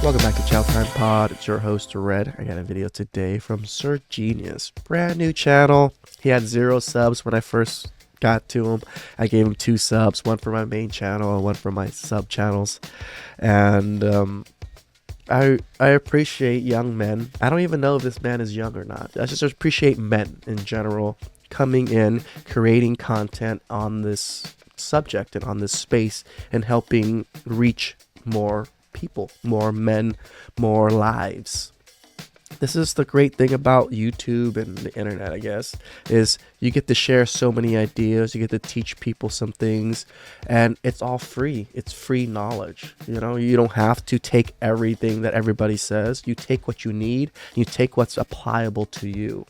Welcome back to TheChowTimePod. It's your host, Red. I got a video today from Sir Genius. Brand new channel. He had 0 subs when I first got to him. I gave him 2 subs, one for my main channel and one for my sub channels. And I appreciate young men. I don't even know if this man is young or not. I just appreciate men in general coming in, creating content on this subject and on this space and helping reach more people, more men, more lives. This is the great thing about YouTube and the internet, I guess, is you get to share so many ideas, you get to teach people some things, and it's all free. It's free knowledge. You know, you don't have to take everything that everybody says. You take what you need, you take what's applicable to you,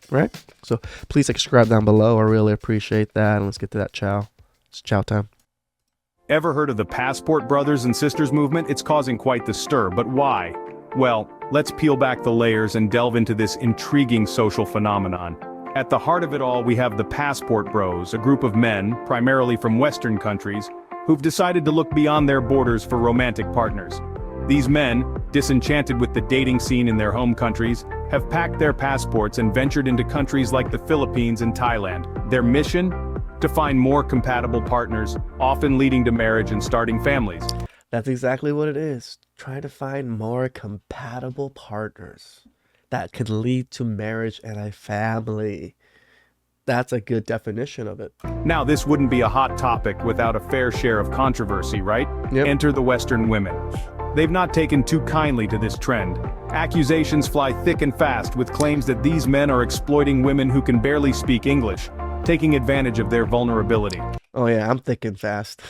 right? So please subscribe down below. I really appreciate that. And let's get to that chow. It's chow time. Ever heard of the Passport Brothers and Sisters movement? It's causing quite the stir, but why? Well, let's peel back the layers and delve into this intriguing social phenomenon. At the heart of it all, we have the Passport Bros, a group of men, primarily from Western countries, who've decided to look beyond their borders for romantic partners. These men, disenchanted with the dating scene in their home countries, have packed their passports and ventured into countries like the Philippines and Thailand. Their mission? To find more compatible partners, often leading to marriage and starting families. That's exactly what it is. Trying to find more compatible partners that could lead to marriage and a family. That's a good definition of it. Now, this wouldn't be a hot topic without a fair share of controversy, right? Yep. Enter the Western women. They've not taken too kindly to this trend. Accusations fly thick and fast with claims that these men are exploiting women who can barely speak English, taking advantage of their vulnerability. Oh yeah, I'm thinking fast.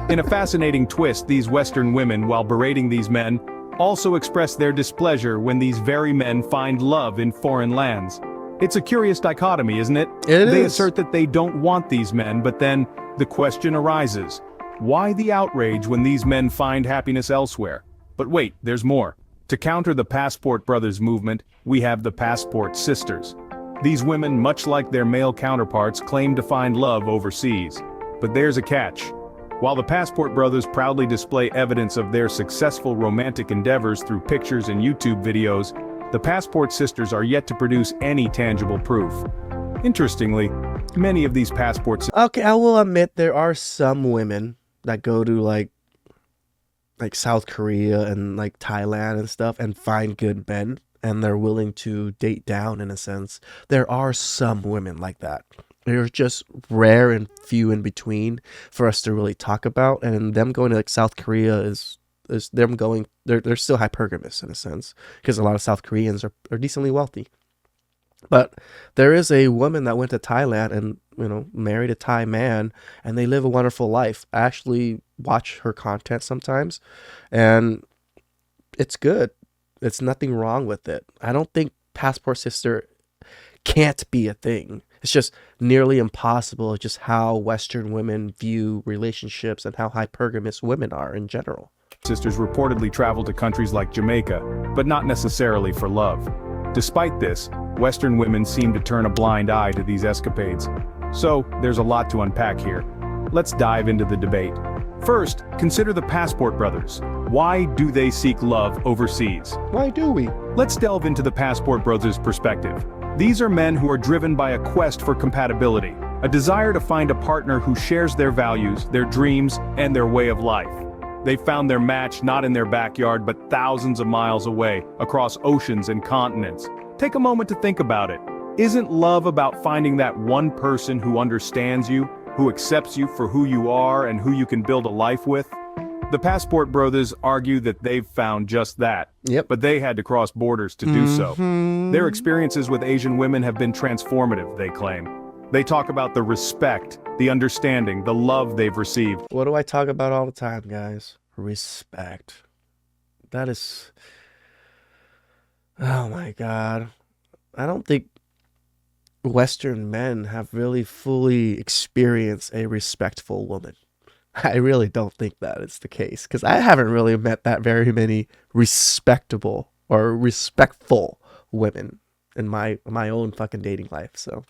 In a fascinating twist, these Western women, while berating these men, also express their displeasure when these very men find love in foreign lands. It's a curious dichotomy, isn't it? They assert that they don't want these men, but then the question arises. Why the outrage when these men find happiness elsewhere? But wait, there's more. To counter the Passport Brothers movement, we have the Passport Sisters. These women, much like their male counterparts, claim to find love overseas. But there's a catch. While the Passport Brothers proudly display evidence of their successful romantic endeavors through pictures and YouTube videos, the Passport Sisters are yet to produce any tangible proof. Interestingly, many of these passports... Okay, I will admit there are some women that go to like South Korea and like Thailand and stuff and find good men. And they're willing to date down in a sense. There are some women like that. They're just rare and few in between for us to really talk about. And them going to like South Korea is them going, they're still hypergamous in a sense. Because a lot of South Koreans are decently wealthy. But there is a woman that went to Thailand and, you know, married a Thai man. And they live a wonderful life. I actually watch her content sometimes. And it's good. It's nothing wrong with it. I don't think Passport Sister can't be a thing. It's just nearly impossible. It's just how Western women view relationships and how hypergamous women are in general. Sisters reportedly travel to countries like Jamaica, but not necessarily for love. Despite this, Western women seem to turn a blind eye to these escapades. So, there's a lot to unpack here. Let's dive into the debate. First, consider the Passport Brothers. Why do they seek love overseas? Why do we? Let's delve into the Passport Brothers' perspective. These are men who are driven by a quest for compatibility, a desire to find a partner who shares their values, their dreams, and their way of life. They found their match not in their backyard but thousands of miles away, across oceans and continents. Take a moment to think about it. Isn't love about finding that one person who understands you, who accepts you for who you are and who you can build a life with? The Passport Brothers argue that they've found just that, but they had to cross borders to do so. Their experiences with Asian women have been transformative, they claim. They talk about the respect, the understanding, the love they've received. What do I talk about all the time, guys? Respect. That is... Oh my God. I don't think Western men have really fully experienced a respectful woman. I really don't think that is the case, because I haven't really met that very many respectable or respectful women in my own fucking dating life. So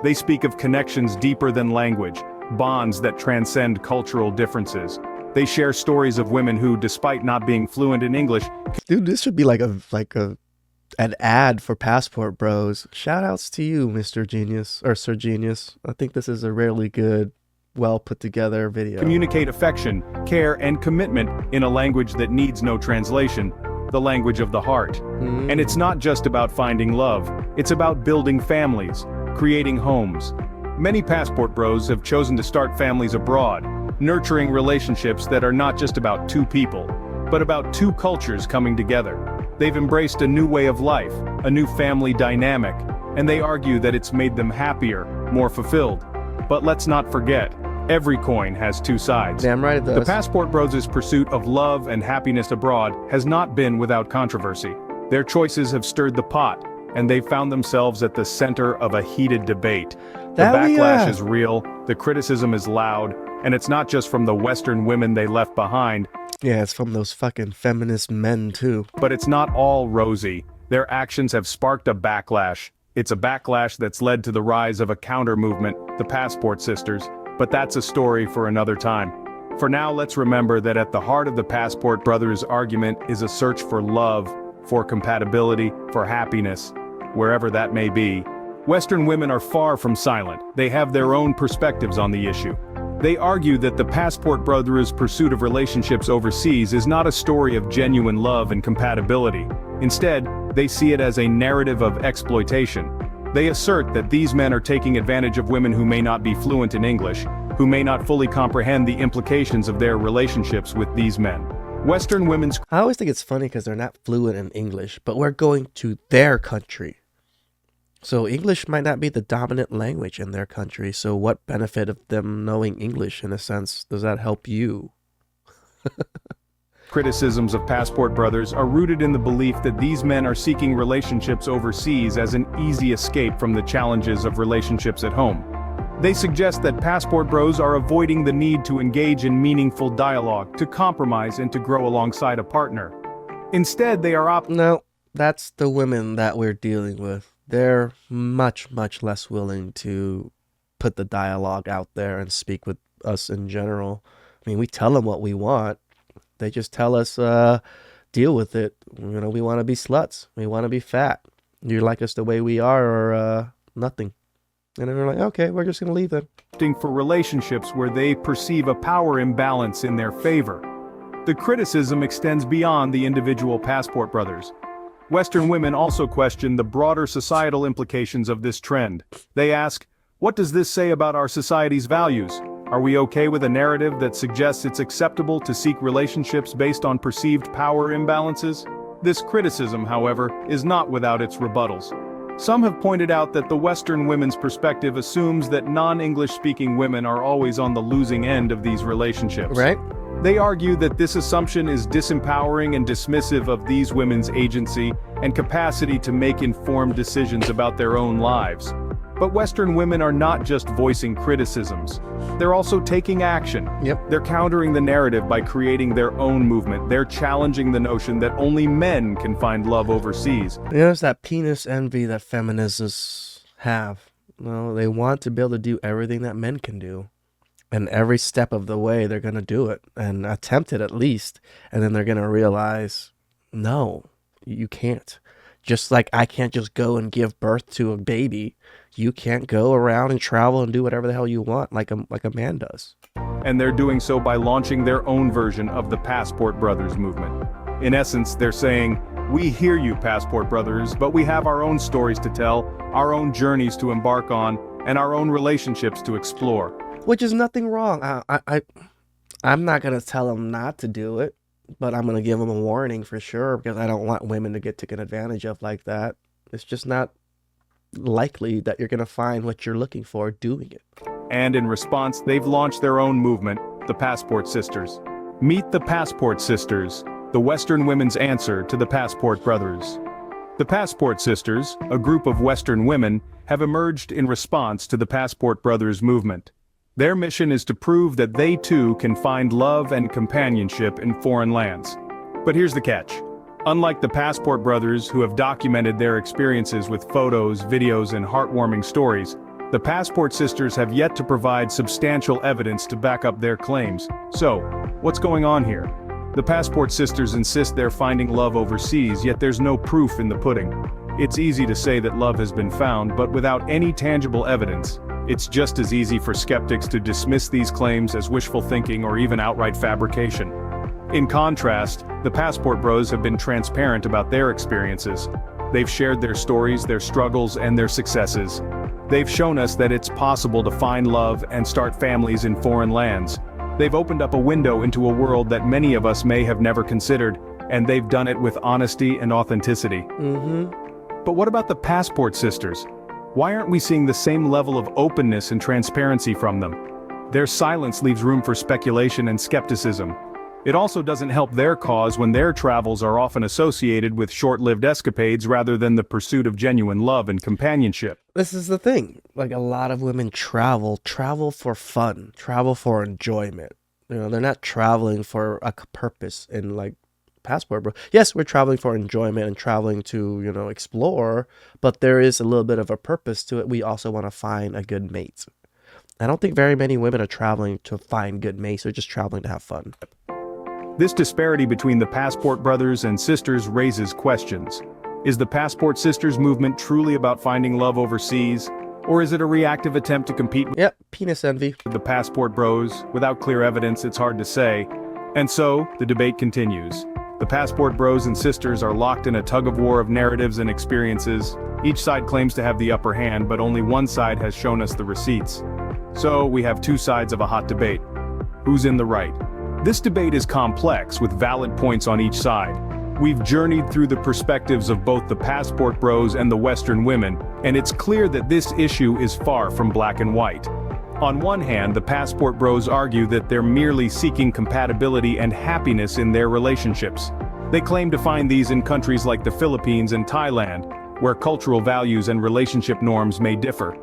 They speak of connections deeper than language, bonds that transcend cultural differences. They share stories of women who, despite not being fluent in English, Dude, this should be like an ad for Passport Bros. Shout outs to you, Mr. Genius or Sir Genius. I think this is a really good, well put together video. communicate affection, care, and commitment in a language that needs no translation, the language of the heart. And it's not just about finding love, it's about building families, creating homes. Many Passport Bros have chosen to start families abroad, nurturing relationships that are not just about two people, but about two cultures coming together. They've embraced a new way of life, a new family dynamic, and they argue that it's made them happier, more fulfilled. But let's not forget, every coin has two sides. Damn right it does. The Passport Bros' pursuit of love and happiness abroad has not been without controversy. Their choices have stirred the pot, and they've found themselves at the center of a heated debate. The backlash is real, the criticism is loud, and it's not just from the Western women they left behind. Yeah, it's from those fucking feminist men too. But it's not all rosy. Their actions have sparked a backlash. It's a backlash that's led to the rise of a counter-movement, the Passport Sisters, but that's a story for another time. For now, let's remember that at the heart of the Passport Brothers argument is a search for love, for compatibility, for happiness, wherever that may be. Western women are far from silent. They have their own perspectives on the issue. They argue that the Passport Brothers' pursuit of relationships overseas is not a story of genuine love and compatibility. Instead, they see it as a narrative of exploitation. They assert that these men are taking advantage of women who may not be fluent in English, who may not fully comprehend the implications of their relationships with these men. Western women's I always think it's funny because they're not fluent in English, but we're going to their country. So English might not be the dominant language in their country. So what benefit of them knowing English, in a sense, does that help you? criticisms of Passport Brothers are rooted in the belief that these men are seeking relationships overseas as an easy escape from the challenges of relationships at home. They suggest that Passport Bros are avoiding the need to engage in meaningful dialogue, to compromise and to grow alongside a partner. Instead, they are No, that's the women that we're dealing with. They're much, much less willing to put the dialogue out there and speak with us in general. I mean, we tell them what we want. They just tell us, deal with it. You know, we want to be sluts. We want to be fat. You like us the way we are or nothing. And then they're like, okay, we're just going to leave then. opting for relationships where they perceive a power imbalance in their favor. The criticism extends beyond the individual Passport Brothers. Western women also question the broader societal implications of this trend. They ask, what does this say about our society's values? Are we okay with a narrative that suggests it's acceptable to seek relationships based on perceived power imbalances? This criticism, however, is not without its rebuttals. Some have pointed out that the Western women's perspective assumes that non-English-speaking women are always on the losing end of these relationships. Right? They argue that this assumption is disempowering and dismissive of these women's agency and capacity to make informed decisions about their own lives. But Western women are not just voicing criticisms. They're also taking action. Yep. They're countering the narrative by creating their own movement. They're challenging the notion that only men can find love overseas. You know, it's that penis envy that feminists have. Well, they want to be able to do everything that men can do. And every step of the way, they're going to do it and attempt it at least. And then they're going to realize, no, you can't. Just like I can't just go and give birth to a baby. You can't go around and travel and do whatever the hell you want like a man does. And they're doing so by launching their own version of the Passport Brothers movement. In essence, they're saying, we hear you, Passport Brothers, but we have our own stories to tell, our own journeys to embark on, and our own relationships to explore. Which is nothing wrong. I'm not going to tell them not to do it, but I'm going to give them a warning for sure because I don't want women to get taken advantage of like that. It's just not likely that you're going to find what you're looking for doing it. And in response, they've launched their own movement, the Passport Sisters. Meet the Passport Sisters, the Western women's answer to the Passport Brothers. The Passport Sisters, a group of Western women, have emerged in response to the Passport Brothers movement. Their mission is to prove that they too can find love and companionship in foreign lands. But here's the catch. Unlike the Passport Brothers who have documented their experiences with photos, videos, and heartwarming stories, The Passport Sisters have yet to provide substantial evidence to back up their claims. So, what's going on here? The Passport Sisters insist they're finding love overseas, yet there's no proof in the pudding. It's easy to say that love has been found, but without any tangible evidence, it's just as easy for skeptics to dismiss these claims as wishful thinking or even outright fabrication. In contrast, the Passport Bros have been transparent about their experiences. They've shared their stories, their struggles, and their successes. They've shown us that it's possible to find love and start families in foreign lands. They've opened up a window into a world that many of us may have never considered, and they've done it with honesty and authenticity. But what about the Passport Sisters? Why aren't we seeing the same level of openness and transparency from them? Their silence leaves room for speculation and skepticism. It also doesn't help their cause when their travels are often associated with short-lived escapades rather than the pursuit of genuine love and companionship. This is the thing. Like, a lot of women travel for fun, travel for enjoyment. You know, they're not traveling for a purpose in, like, Passport Bro. Yes, we're traveling for enjoyment and traveling to, you know, explore, but there is a little bit of a purpose to it. We also want to find a good mate. I don't think very many women are traveling to find good mates. They're just traveling to have fun. This disparity between the Passport Brothers and Sisters raises questions. Is the Passport Sisters movement truly about finding love overseas, or is it a reactive attempt to compete Yep, penis envy. with the Passport Bros? Without clear evidence, it's hard to say. And so, the debate continues. The Passport Bros and Sisters are locked in a tug-of-war of narratives and experiences. Each side claims to have the upper hand, but only one side has shown us the receipts. So, we have two sides of a hot debate. Who's in the right? This debate is complex, with valid points on each side. We've journeyed through the perspectives of both the Passport Bros and the Western women, and it's clear that this issue is far from black and white. On one hand, the Passport Bros argue that they're merely seeking compatibility and happiness in their relationships. They claim to find these in countries like the Philippines and Thailand, where cultural values and relationship norms may differ.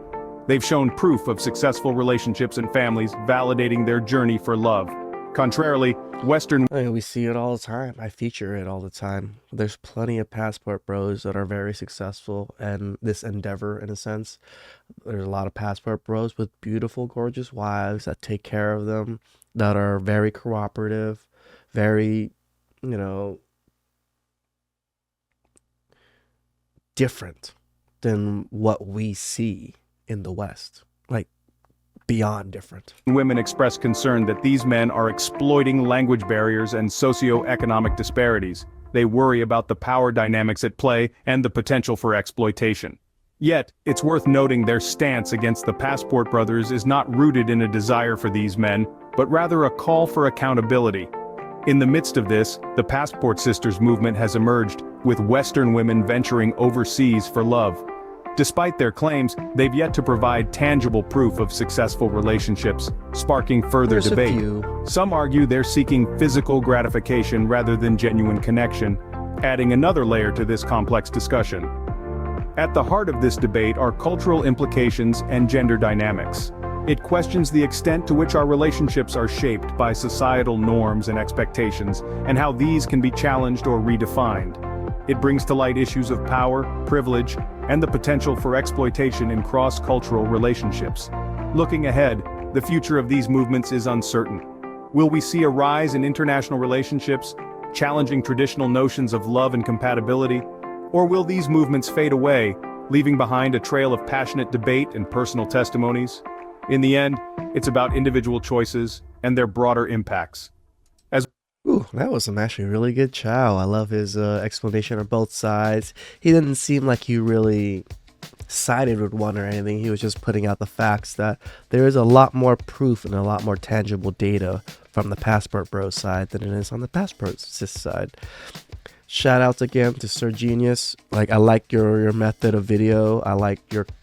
They've shown proof of successful relationships and families, validating their journey for love. Contrarily, Western I mean, we see it all the time. I feature it all the time. There's plenty of Passport Bros that are very successful in this endeavor, in a sense. There's a lot of Passport Bros with beautiful, gorgeous wives that take care of them, that are very cooperative, very, you know, different than what we see in the West. Like, beyond different. women express concern that these men are exploiting language barriers and socio-economic disparities. They worry about the power dynamics at play and the potential for exploitation. Yet, it's worth noting their stance against the Passport Brothers is not rooted in a desire for these men, but rather a call for accountability. In the midst of this, the Passport Sisters movement has emerged, with Western women venturing overseas for love. Despite their claims, they've yet to provide tangible proof of successful relationships, sparking further There's a debate. few. Some argue they're seeking physical gratification rather than genuine connection, adding another layer to this complex discussion. At the heart of this debate are cultural implications and gender dynamics. It questions the extent to which our relationships are shaped by societal norms and expectations, and how these can be challenged or redefined. It brings to light issues of power, privilege, and the potential for exploitation in cross-cultural relationships. Looking ahead, the future of these movements is uncertain. Will we see a rise in international relationships, challenging traditional notions of love and compatibility? Or will these movements fade away, leaving behind a trail of passionate debate and personal testimonies? In the end, it's about individual choices and their broader impacts. Ooh, that was some actually really good chow. I love his explanation on both sides. He didn't seem like he really sided with one or anything. He was just putting out the facts that there is a lot more proof and a lot more tangible data from the Passport Bros side than it is on the Passport Sis side. Shout outs again to Sir Genius. Like, I like your method of video. I like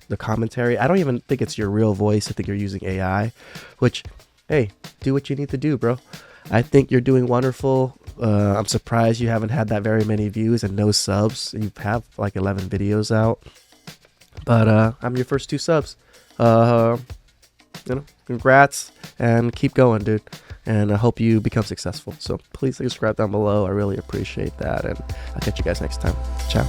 the commentary. I don't even think it's your real voice. I think you're using AI, which, hey, do what you need to do, bro. I think you're doing wonderful. I'm surprised you haven't had that very many views and no subs. You have like 11 videos out. But I'm your first 2 subs. Congrats and keep going, dude. And I hope you become successful. So please subscribe down below. I really appreciate that. And I'll catch you guys next time. Ciao.